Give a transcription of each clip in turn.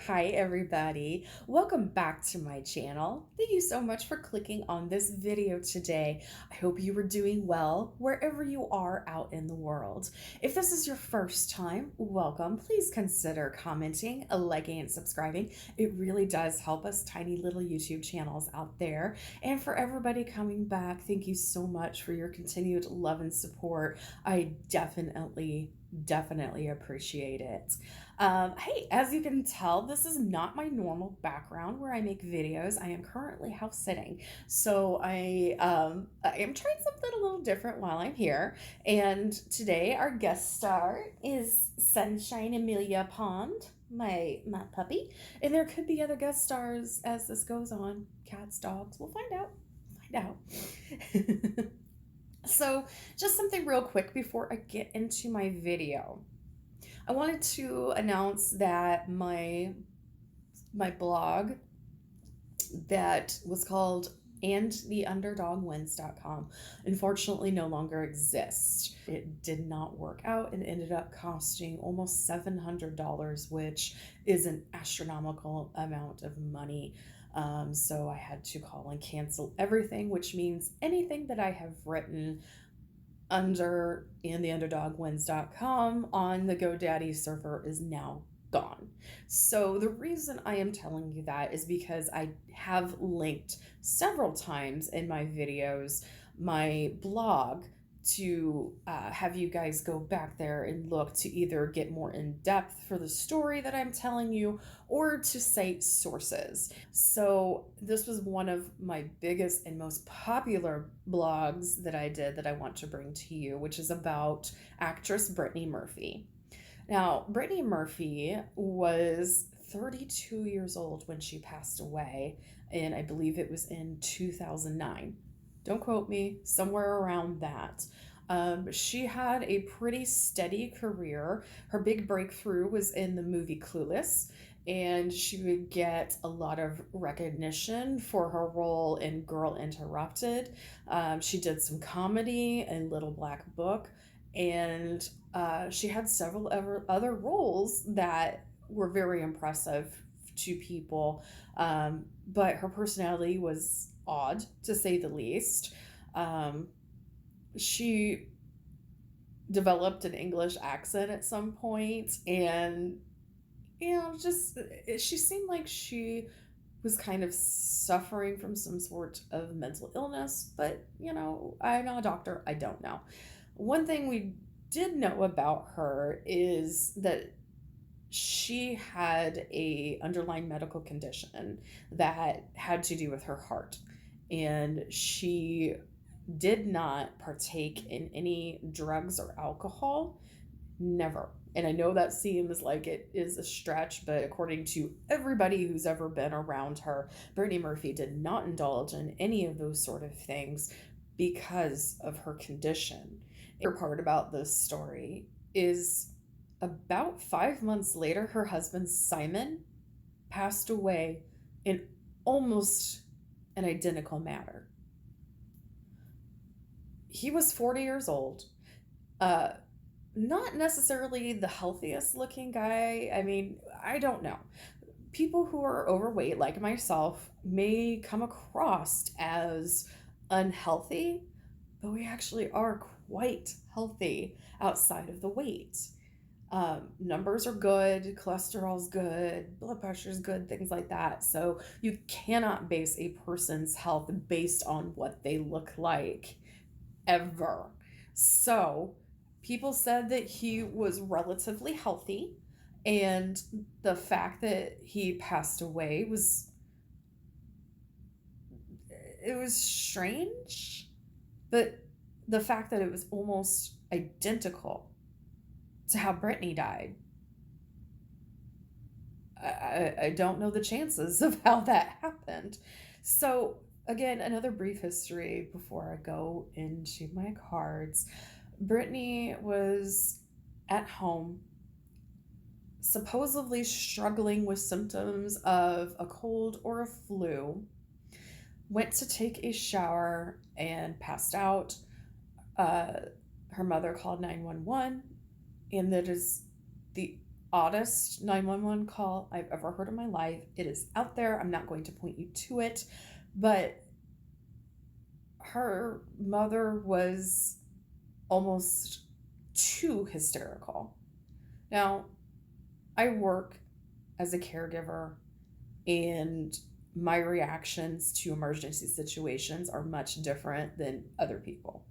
Hi everybody, welcome back to my channel. Thank you so much for clicking on this video today. I hope you are doing well wherever you are out in the world. If this is your first time, welcome. Please consider commenting, liking, and subscribing. It really does help us tiny little YouTube channels out there. And for everybody coming back, thank you so much for your continued love and support. I definitely appreciate it. Hey, as you can tell, this is not my normal background where I make videos. I am currently house sitting, so I am trying something a little different while I'm here. And today our guest star is Sunshine Amelia Pond, my puppy, and there could be other guest stars as this goes on. Cats, dogs. We'll find out. So, just something real quick before I get into my video. I wanted to announce that my blog that was called andtheunderdogwins.com unfortunately no longer exists. It did not work out and ended up costing almost $700, which is an astronomical amount of money. So I had to call and cancel everything, which means anything that I have written under andtheunderdogwins.com on the GoDaddy server is now gone. So the reason I am telling you that is because I have linked several times in my videos my blog to have you guys go back there and look to either get more in depth for the story that I'm telling you or to cite sources. So this was one of my biggest and most popular blogs that I did that I want to bring to you, which is about actress Brittany Murphy. Now, Brittany Murphy was 32 years old when she passed away, and I believe it was in 2009. Don't quote me, somewhere around that. She had a pretty steady career. Her big breakthrough was in the movie Clueless, and she would get a lot of recognition for her role in Girl Interrupted. She did some comedy in Little Black Book, and she had several other roles that were very impressive to people, but her personality was odd, to say the least. She developed an English accent at some point, and just she seemed like she was kind of suffering from some sort of mental illness, but I'm not a doctor, I don't know. One thing we did know about her is that she had a underlying medical condition that had to do with her heart, and she did not partake in any drugs or alcohol. Never. And I know that seems like it is a stretch, but according to everybody who's ever been around her, Brittany Murphy did not indulge in any of those sort of things because of her condition. The part about this story is about 5 months later, her husband Simon passed away in almost an identical manner. He was 40 years old, not necessarily the healthiest looking guy. I mean, I don't know. People who are overweight, like myself, may come across as unhealthy, but we actually are quite healthy outside of the weight. Numbers are good, cholesterol's good, blood pressure's good, things like that. So you cannot base a person's health based on what they look like, ever. So people said that he was relatively healthy, and the fact that he passed away was strange, but the fact that it was almost identical to how Brittany died, I don't know the chances of how that happened. So again, another brief history before I go into my cards. Brittany was at home, supposedly struggling with symptoms of a cold or a flu, went to take a shower and passed out. Her mother called 911, and that is the oddest 911 call I've ever heard in my life. It is out there. I'm not going to point you to it, but her mother was almost too hysterical. Now, I work as a caregiver, and my reactions to emergency situations are much different than other people.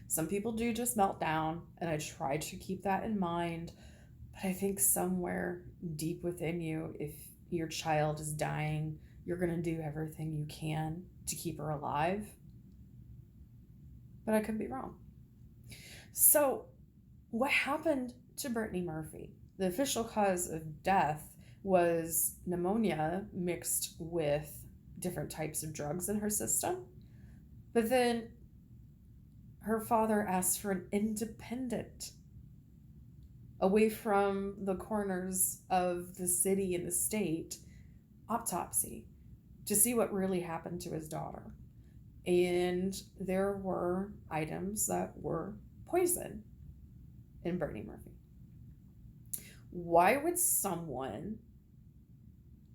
Some people do just melt down, and I try to keep that in mind. But I think somewhere deep within you, if your child is dying, you're going to do everything you can to keep her alive. But I could be wrong. So, what happened to Brittany Murphy? The official cause of death was pneumonia mixed with different types of drugs in her system. But then her father asked for an independent, away from the corners of the city and the state, autopsy to see what really happened to his daughter. And there were items that were poison in Brittany Murphy. Why would someone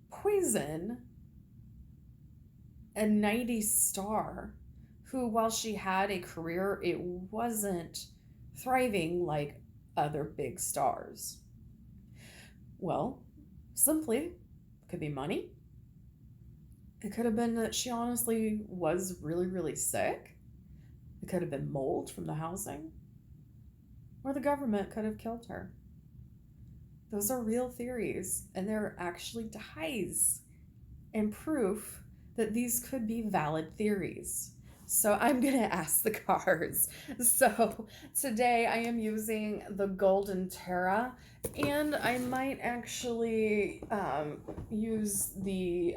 poison a 90s star who, while she had a career, it wasn't thriving like other big stars? Well, simply, it could be money. It could have been that she honestly was really, really sick. It could have been mold from the housing. Or the government could have killed her. Those are real theories, and there are actually ties and proof that these could be valid theories. So I'm going to ask the cards. So today I am using the Golden Terra, and I might actually use the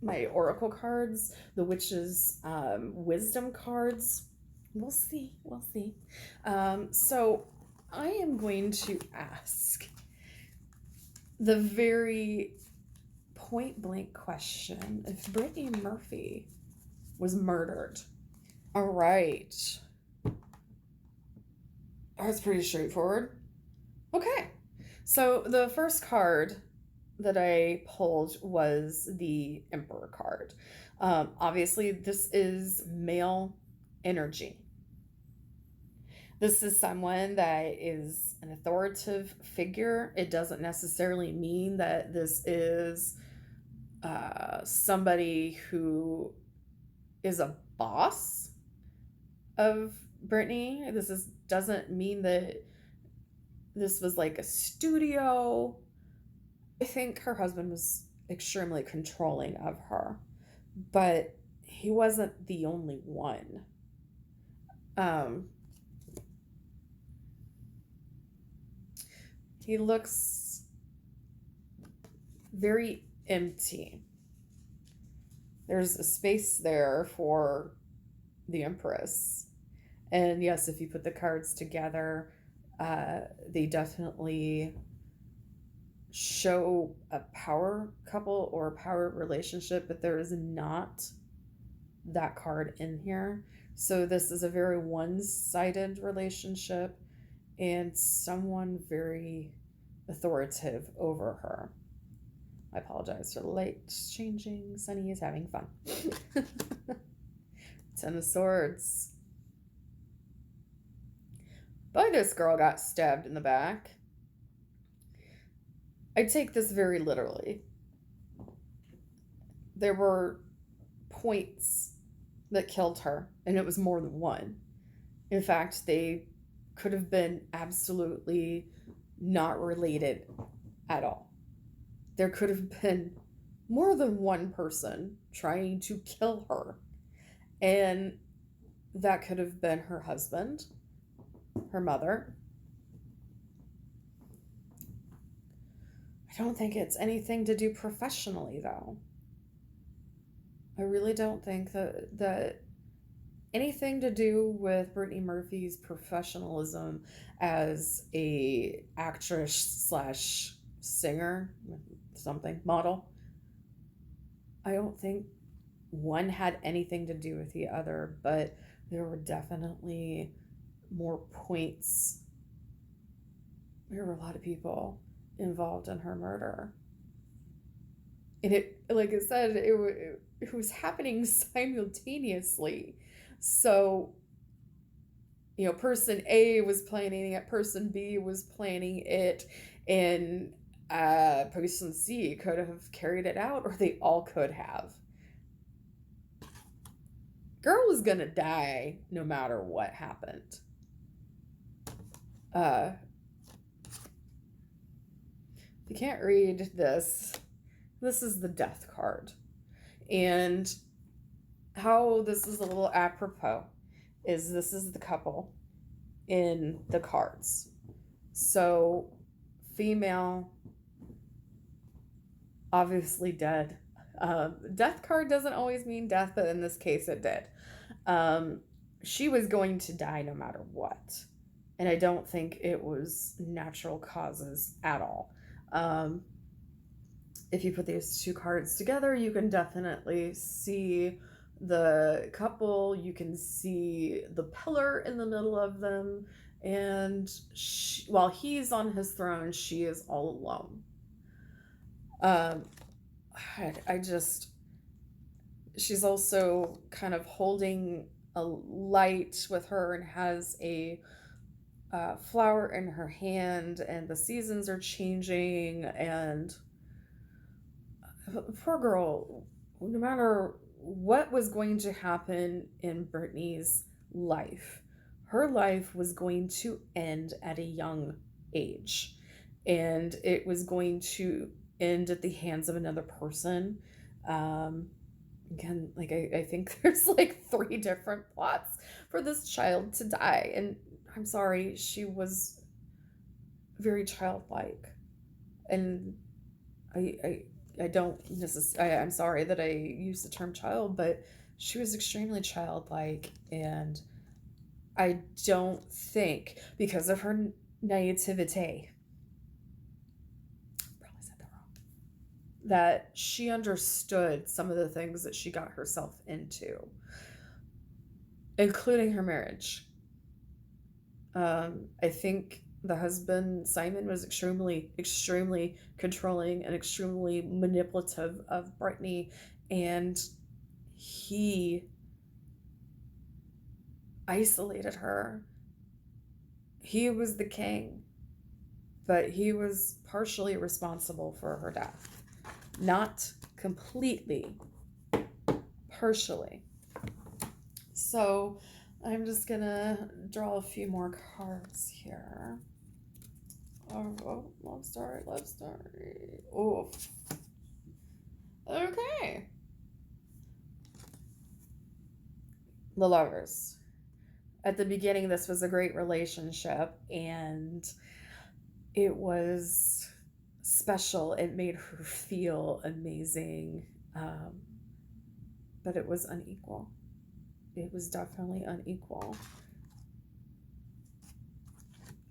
my Oracle cards, the Witch's Wisdom cards. We'll see. So I am going to ask the very point blank question: if Brittany Murphy was murdered. All right. That's pretty straightforward. Okay. So the first card that I pulled was the Emperor card. Obviously, this is male energy. This is someone that is an authoritative figure. It doesn't necessarily mean that this is somebody who is a boss of Brittany. Doesn't mean that this was like a studio. I think her husband was extremely controlling of her, but he wasn't the only one. He looks very empty. There's a space there for the Empress. And yes, if you put the cards together, they definitely show a power couple or a power relationship, but there is not that card in here. So this is a very one-sided relationship and someone very authoritative over her. I apologize for the lights changing. Sunny is having fun. Ten of Swords. Boy, this girl got stabbed in the back. I take this very literally. There were points that killed her, and it was more than one. In fact, they could have been absolutely not related at all. There could have been more than one person trying to kill her, and that could have been her husband, her mother. I don't think it's anything to do professionally, though. I really don't think that anything to do with Brittany Murphy's professionalism as a actress slash singer, something, model. I don't think one had anything to do with the other, but there were definitely more points. There were a lot of people involved in her murder. And it, like I said, it was happening simultaneously. So, person A was planning it, person B was planning it, and person C could have carried it out, or they all could have. Girl was gonna die no matter what happened. If you can't read this, this is the death card. And how this is a little apropos is this is the couple in the cards. So, female, obviously dead. Death card doesn't always mean death, but in this case it did. She was going to die no matter what. And I don't think it was natural causes at all. If you put these two cards together, you can definitely see the couple, you can see the pillar in the middle of them, and while he's on his throne, she is all alone. She's also kind of holding a light with her and has a flower in her hand, and the seasons are changing, and poor girl, no matter what was going to happen in Brittany's life, her life was going to end at a young age, and it was going to end at the hands of another person. Again, like I think there's like 3 different plots for this child to die, and I'm sorry, she was very childlike, and I don't necessarily, I'm sorry that I use the term child, but she was extremely childlike, and I don't think, because of her naivete, probably said that wrong, that she understood some of the things that she got herself into, including her marriage. I think the husband, Simon, was extremely, extremely controlling and extremely manipulative of Brittany, and he isolated her. He was the king, but he was partially responsible for her death. Not completely, partially. So I'm just gonna draw a few more cards here. Oh, love story. Oh, okay. The Lovers. At the beginning, this was a great relationship, and it was special. It made her feel amazing, but it was unequal. It was definitely unequal.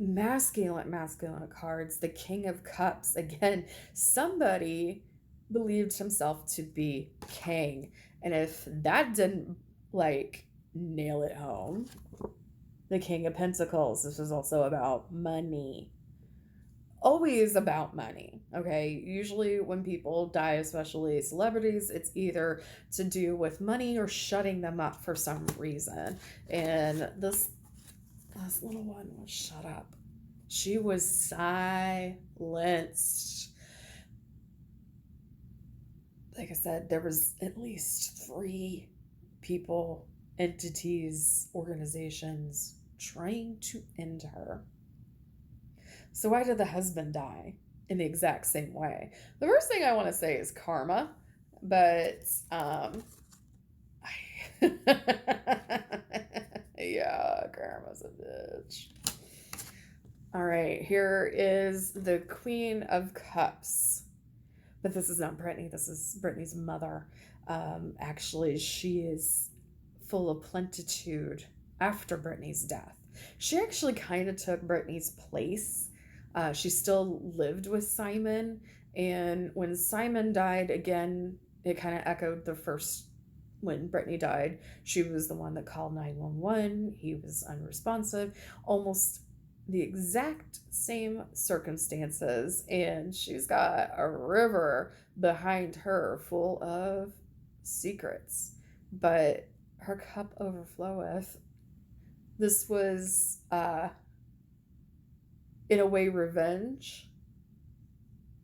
Masculine cards. The King of Cups. Again, somebody believed himself to be king, and if that didn't nail it home, the King of Pentacles. This is also about money. Always about money, okay? Usually when people die, especially celebrities, it's either to do with money or shutting them up for some reason. And this little one was shut up. She was silenced. Like I said, there was at least 3 people, entities, organizations trying to end her. So why did the husband die in the exact same way? The first thing I want to say is karma, but yeah, karma's a bitch. All right, here is the Queen of Cups. But this is not Brittany. This is Brittany's mother. Actually, she is full of plenitude after Brittany's death. She actually kind of took Brittany's place. She still lived with Simon, and when Simon died, again, it kind of echoed the first. When Brittany died, she was the one that called 911. He was unresponsive. Almost the exact same circumstances, and she's got a river behind her full of secrets, but her cup overfloweth. This was, in a way, revenge,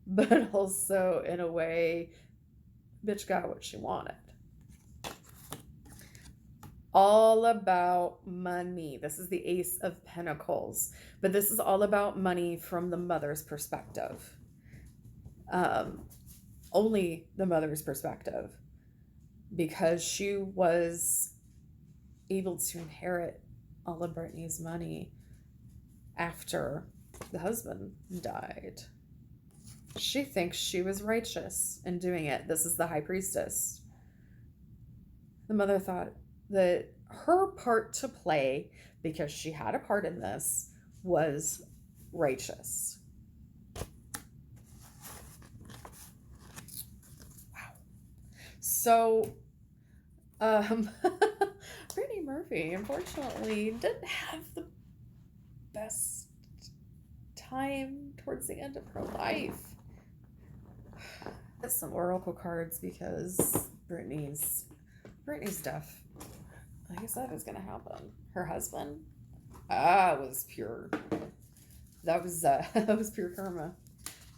but also in a way, bitch got what she wanted. All about money. This is the Ace of Pentacles, but this is all about money from the mother's perspective. Only the mother's perspective, because she was able to inherit all of Brittany's money after the husband died. She thinks she was righteous in doing it. This is the High Priestess. The mother thought that her part to play, because she had a part in this, was righteous. Wow. So, Brittany Murphy, unfortunately, didn't have the best time towards the end of her life. Get some oracle cards, because Brittany's death, like I said, is gonna happen. Her husband, was pure. That was that was pure karma,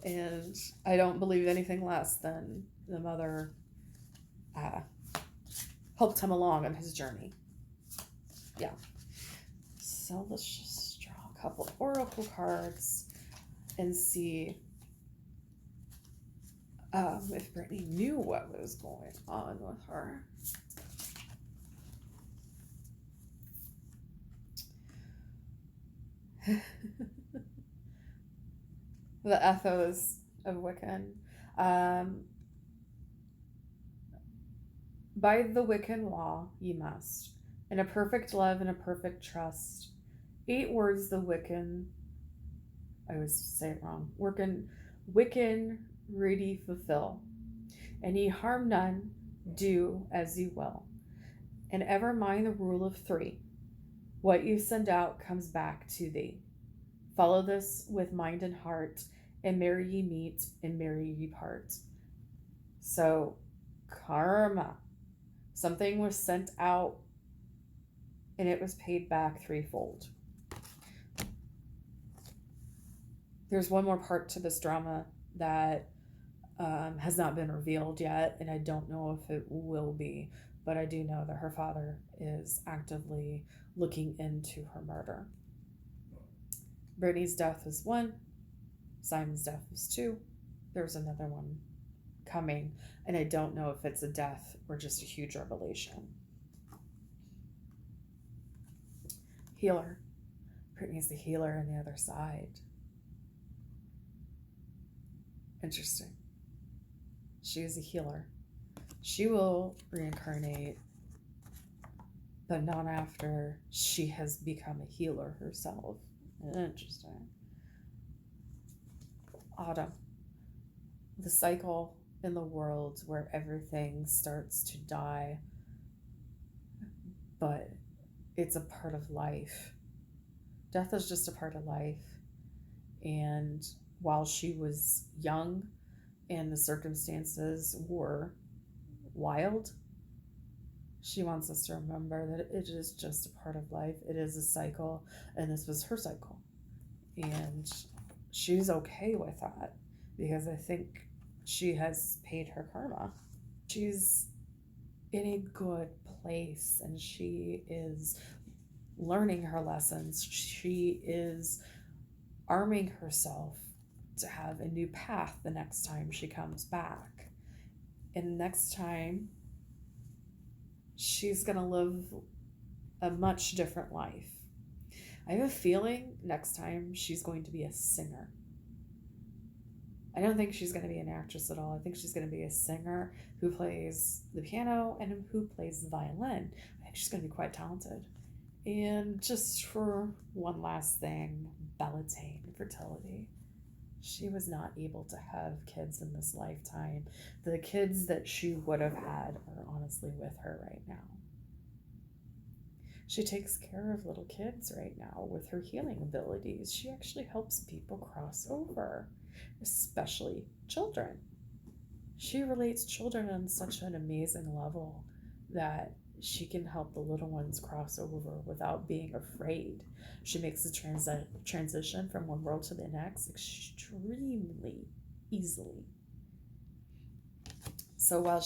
and I don't believe anything less than the mother helped him along on his journey. Yeah. So let's just draw a couple oracle cards and see if Brittany knew what was going on with her. The ethos of Wiccan. By the Wiccan law, ye must, in a perfect love and a perfect trust. 8 words the Wiccan, I always say it wrong, Wiccan ready fulfill. And ye harm none, do as ye will. And ever mind the rule of 3. What you send out comes back to thee. Follow this with mind and heart, and merry ye meet, and merry ye part. So, karma. Something was sent out, and it was paid back 3-fold. There's one more part to this drama that has not been revealed yet, and I don't know if it will be, but I do know that her father is actively looking into her murder. Brittany's death was 1. Simon's death was 2. There's another one coming, and I don't know if it's a death or just a huge revelation. Healer. Brittany's the healer on the other side. Interesting. She is a healer. She will reincarnate, but not after she has become a healer herself. Interesting. Autumn. The cycle in the world where everything starts to die, but it's a part of life. Death is just a part of life. And while she was young and the circumstances were wild, she wants us to remember that it is just a part of life. It is a cycle, and this was her cycle. And she's okay with that, because I think she has paid her karma. She's in a good place, and she is learning her lessons. She is arming herself to have a new path the next time she comes back. And next time, she's going to live a much different life. I have a feeling next time she's going to be a singer. I don't think she's going to be an actress at all. I think she's going to be a singer who plays the piano and who plays the violin. I think she's going to be quite talented. And just for one last thing, Bellatane, fertility. She was not able to have kids in this lifetime. The kids that she would have had are honestly with her right now. She takes care of little kids right now with her healing abilities. She actually helps people cross over, especially children. She relates children on such an amazing level that she can help the little ones cross over without being afraid. She makes the transition from one world to the next extremely easily. So while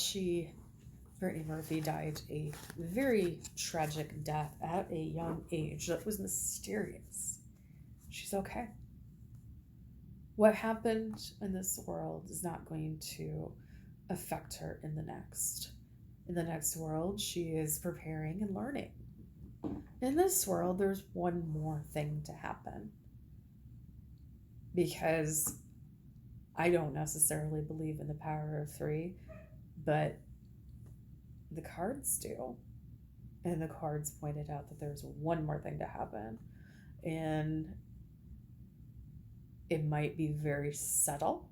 Brittany Murphy died a very tragic death at a young age that was mysterious, she's okay. What happened in this world is not going to affect her in the next. In the next world, she is preparing and learning. In this world, there's one more thing to happen. Because I don't necessarily believe in the power of three, but the cards do. And the cards pointed out that there's one more thing to happen. And it might be very subtle.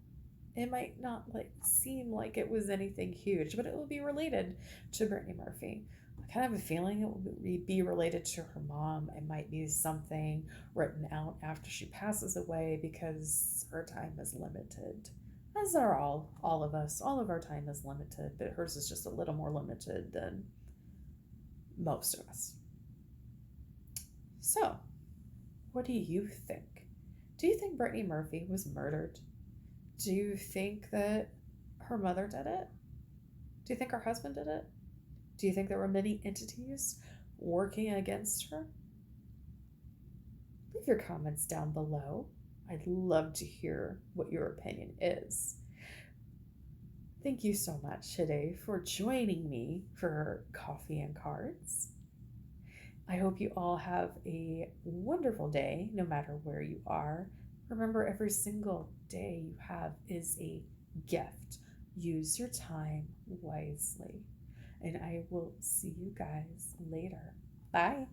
It might not seem like it was anything huge, but it will be related to Brittany Murphy. I kind of have a feeling it will be related to her mom. It might be something written out after she passes away because her time is limited. As are all of us. All of our time is limited, but hers is just a little more limited than most of us. So, what do you think? Do you think Brittany Murphy was murdered? Do you think that her mother did it? Do you think her husband did it? Do you think there were many entities working against her? Leave your comments down below. I'd love to hear what your opinion is. Thank you so much today for joining me for Coffee and Cards. I hope you all have a wonderful day, no matter where you are. Remember, every single day you have is a gift. Use your time wisely. And I will see you guys later. Bye.